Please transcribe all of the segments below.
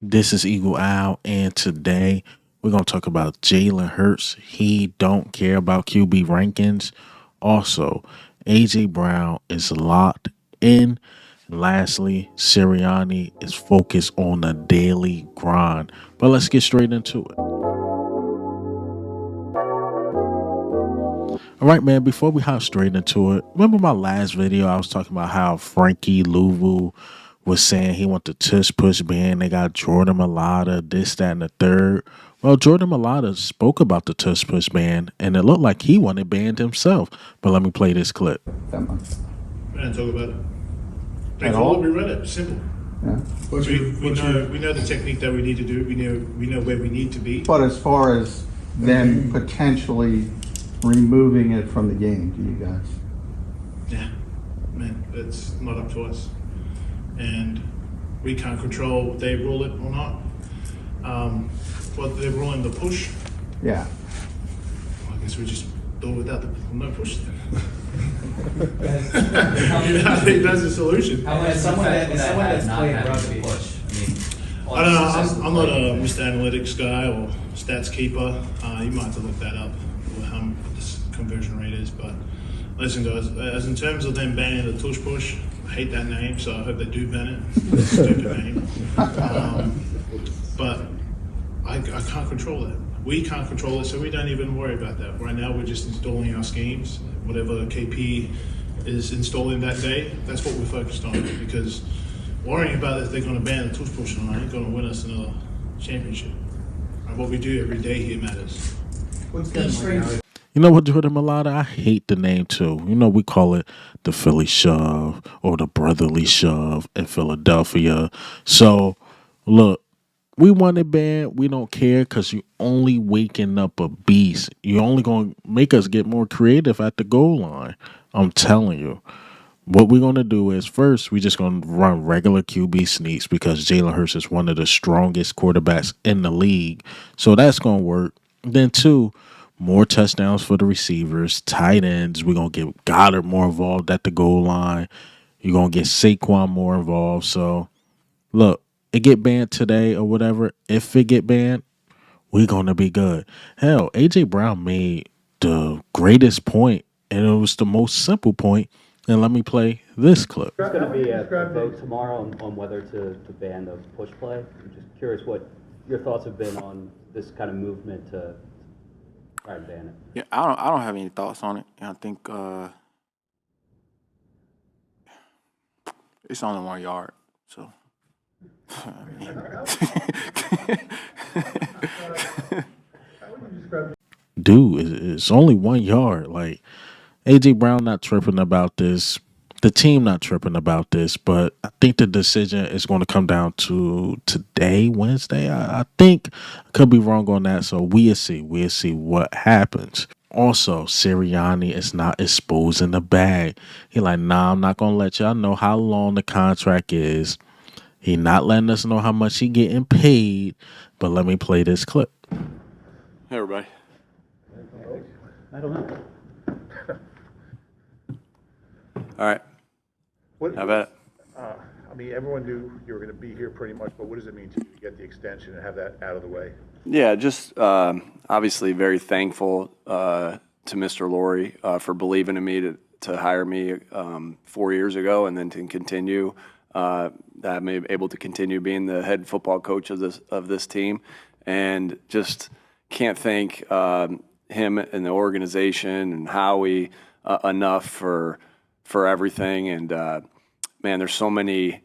This is Eagle Owl, and today we're gonna talk about Jalen Hurts. He don't care about QB rankings. Also, AJ Brown is locked in. Lastly, Sirianni is focused on the daily grind. But let's get straight into it. All right, man. Before we hop straight into it, remember my last video? I was talking about how Frankie Louvu was saying he want the tush push ban. They got Jordan Mailata, this, that, and the third. Well, Jordan Mailata spoke about the tush push ban, and it looked like he wanted banned himself. But let me play this clip. that much We don't talk about it. They at call it, all. we read it. Simple. Yeah. We know the technique that we need to do. We know where we need to be. But as far as them potentially removing it from the game, do you guys? Yeah, man, it's not up to us, and we can't control if they rule it or not. What they're ruling the push. Yeah. I guess we just do it without the no push. Then. I think that's the solution. As someone that's played rugby, I don't know. I'm not a Mr. Analytics guy or stats keeper. You might have to look that up, or how what this conversion rate is. But listen, guys, as in terms of them banning the tush push, I hate that name, so I hope they do ban it. It's a stupid name. But I can't control it. We can't control it, so we don't even worry about that. Right now, we're just installing our schemes. Whatever KP is installing that day, that's what we're focused on. Because worrying about if they're going to ban the tush push or not ain't going to win us another championship. And what we do every day here matters. You know what, Jordan Mailata? I hate the name too. You know, we call it the Philly shove or the brotherly shove in Philadelphia. So, look, we want it banned. We don't care because you only waking up a beast. You're only going to make us get more creative at the goal line. I'm telling you. What we're going to do is first, we're just going to run regular QB sneaks because Jalen Hurts is one of the strongest quarterbacks in the league. So that's going to work. Then, two, more touchdowns for the receivers, tight ends. We're going to get Goddard more involved at the goal line. You're going to get Saquon more involved. So, look, it get banned today or whatever. If it get banned, we're going to be good. Hell, A.J. Brown made the greatest point, and it was the most simple point. And let me play this clip. There's going to be a vote tomorrow on whether to ban the push play. I'm just curious what your thoughts have been on this kind of movement to try and ban it. Yeah, I don't have any thoughts on it. I think it's only 1 yard, so. Dude, it's only 1 yard. Like, AJ Brown not tripping about this. The team not tripping about this, but I think the decision is going to come down to today, Wednesday. I think I could be wrong on that. So we'll see. We'll see what happens. Also, Sirianni is not exposing the bag. He like, nah, I'm not gonna let y'all know how long the contract is. He not letting us know how much he getting paid. But let me play this clip. Hey, everybody. I don't know. All right. What, How about it? I mean, everyone knew you were going to be here pretty much, but what does it mean to you to get the extension and have that out of the way? Yeah, just obviously very thankful to Mr. Laurie for believing in me to hire me 4 years ago, and then to continue. That I'm able to continue being the head football coach of this team, and just can't thank him and the organization and Howie enough for everything. And man, there's so many.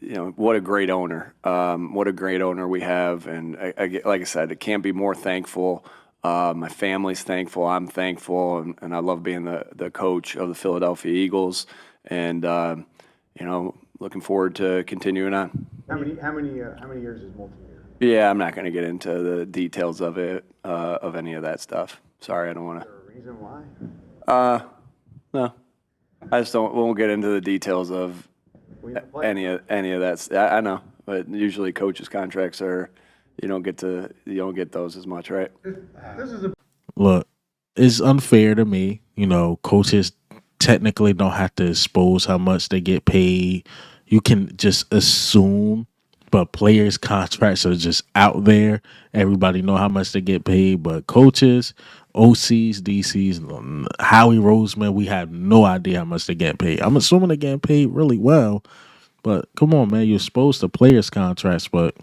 You know, what a great owner. What a great owner we have. And like I said, I can't be more thankful. My family's thankful. I'm thankful. And I love being the coach of the Philadelphia Eagles. And, you know, looking forward to continuing on. How many years is multi-year? Yeah, I'm not going to get into the details of it, of any of that stuff. Sorry, I don't want Is there a reason why? to. No, I just won't get into the details of any of that. I know, but usually coaches' contracts are you don't get those as much, right? This is a Look, it's unfair to me. You know, coaches technically don't have to expose how much they get paid. You can just assume but players' contracts are just out there. Everybody know how much they get paid, but coaches, OCs, DCs, Howie Roseman, we have no idea how much they get paid. I'm assuming they get paid really well, but come on, man, you're exposed to players' contracts, but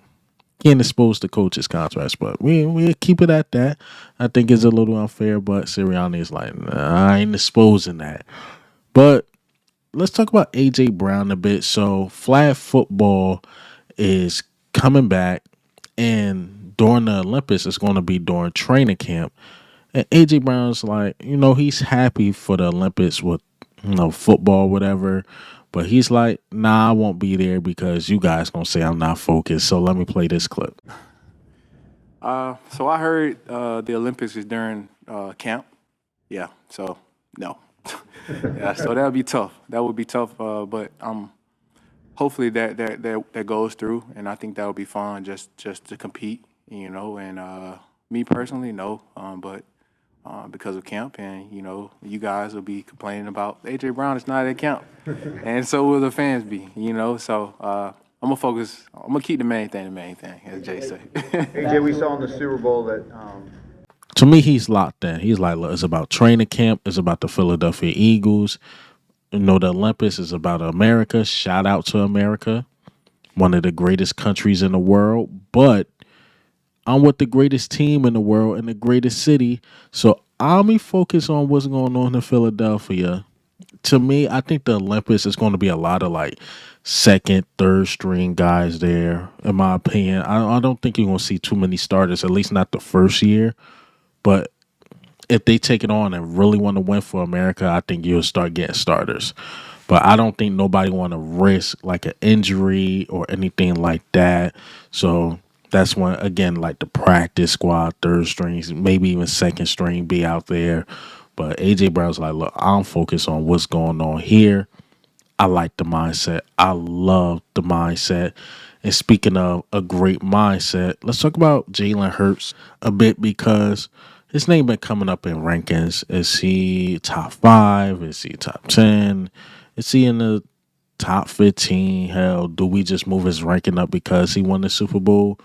can't expose the coaches' contracts. But we keep it at that. I think it's a little unfair, but Sirianni is like, nah, I ain't exposing that. But let's talk about AJ Brown a bit. So flag football is coming back, and during the Olympics, it's going to be during training camp. And AJ Brown's like, he's happy for the Olympics with football, whatever. But he's like, nah, I won't be there because you guys gonna say I'm not focused. So let me play this clip. So I heard the Olympics is during camp. Yeah, so no. Yeah, so that would be tough. That would be tough, but hopefully that goes through, and I think that would be fun just to compete, and me personally, no, but because of camp, and you guys will be complaining about AJ Brown is not at camp, and so will the fans be, so I'm gonna keep the main thing, as Jay say. AJ, we saw in the Super Bowl that To me, he's locked in. He's like, look, it's about training camp. It's about the Philadelphia Eagles. The Olympics is about America. Shout out to America, one of the greatest countries in the world. But I'm with the greatest team in the world in the greatest city. So I'll be focused on what's going on in Philadelphia. To me, I think the Olympics is going to be a lot of like second, third string guys there, in my opinion. I don't think you're going to see too many starters, at least not the first year. But if they take it on and really want to win for America, I think you'll start getting starters. But I don't think nobody want to risk like an injury or anything like that. So that's when, again, like the practice squad, third strings, maybe even second string be out there. But AJ Brown's like, look, I'm focused on what's going on here. I like the mindset. I love the mindset. And speaking of a great mindset, let's talk about Jalen Hurts a bit because his name been coming up in rankings. Is he top 5? Is he top 10? Is he in the top 15? Hell, do we just move his ranking up because he won the Super Bowl?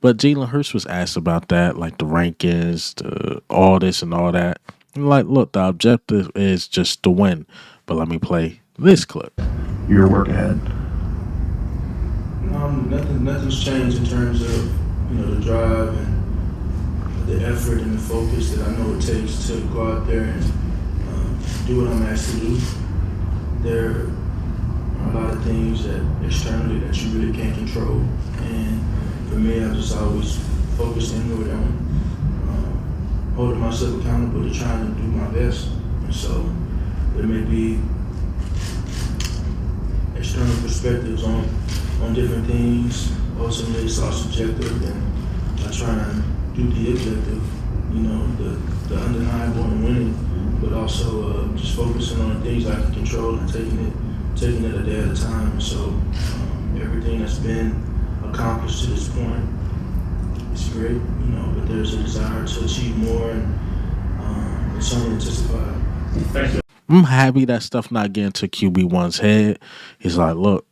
But Jalen Hurts was asked about that, like the rankings, all this and all that. And like, look, the objective is just to win. But let me play this clip. Your work ahead. Nothing's changed in terms of the drive and the effort and the focus that I know it takes to go out there and do what I'm asked to do. There are a lot of things that externally that you really can't control, and for me, I just always focus inward on holding myself accountable to trying to do my best. And so there may be external perspectives on different things. Ultimately, it's all subjective, and I try to do the objective, the undeniable and winning, but also just focusing on the things I can control and taking it a day at a time. So everything that's been accomplished to this point is great, but there's a desire to achieve more, and it's only anticipated. I'm happy that stuff not getting to QB1's head. He's like, look,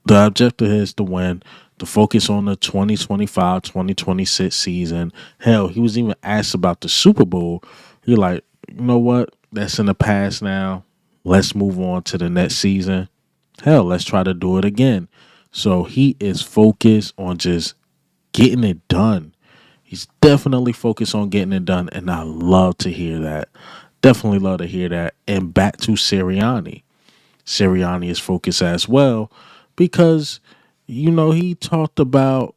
the objective is to win, to focus on the 2025-2026 season. Hell, he was even asked about the Super Bowl. He's like, you know what? That's in the past now. Let's move on to the next season. Hell, let's try to do it again. So he is focused on just getting it done. He's definitely focused on getting it done, and I love to hear that. Definitely love to hear that. And back to Sirianni. Sirianni is focused as well because, he talked about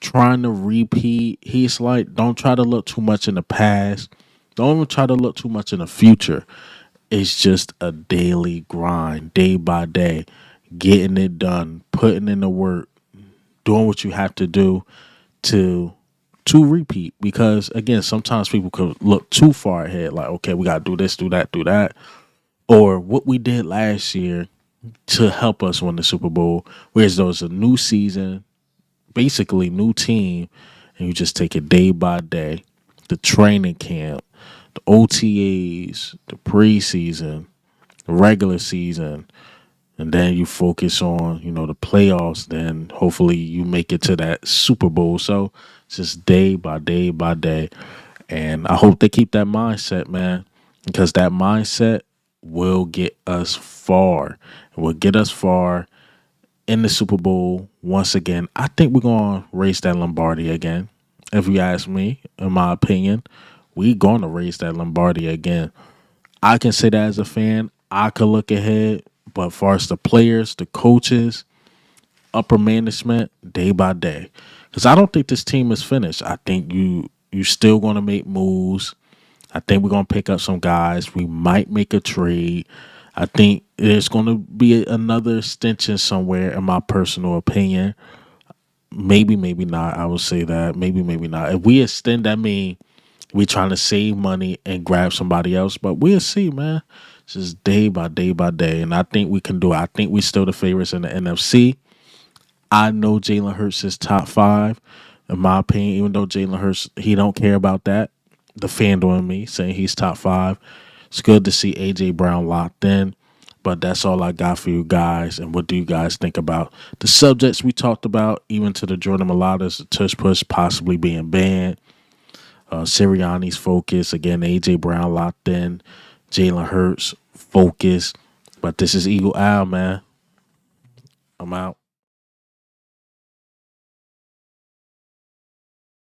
trying to repeat. He's like, don't try to look too much in the past. Don't even try to look too much in the future. It's just a daily grind, day by day, getting it done, putting in the work, doing what you have to do to repeat. Because again, sometimes people could look too far ahead, like, okay, we gotta do this, do that, or what we did last year to help us win the Super Bowl. Whereas there's a new season, basically new team, and you just take it day by day. The training camp, the OTAs, the preseason, the regular season, and then you focus on, the playoffs, then hopefully you make it to that Super Bowl. So it's just day by day by day. And I hope they keep that mindset, man, because that mindset will get us far. It will get us far in the Super Bowl once again. I think we're going to race that Lombardi again. If you ask me, in my opinion, we're going to race that Lombardi again. I can say that as a fan. I could look ahead, but far as the players, the coaches, upper management, day by day, because I don't think this team is finished. I think you still going to make moves. I think we're going to pick up some guys. We might make a trade. I think there's going to be another extension somewhere, in my personal opinion. Maybe, maybe not. I would say that. Maybe, maybe not. If we extend, that mean we trying to save money and grab somebody else. But we'll see, man. It's just day by day by day. And I think we can do it. I think we still the favorites in the NFC. I know Jalen Hurts is top 5, in my opinion, even though Jalen Hurts, he don't care about that. The fan doing me saying he's top 5. It's good to see A.J. Brown locked in. But that's all I got for you guys. And what do you guys think about the subjects we talked about, even to the Jordan Mailatas, the Tush Push possibly being banned, Sirianni's focus, again, A.J. Brown locked in, Jalen Hurts focus. But this is Eagle Owl, man. I'm out.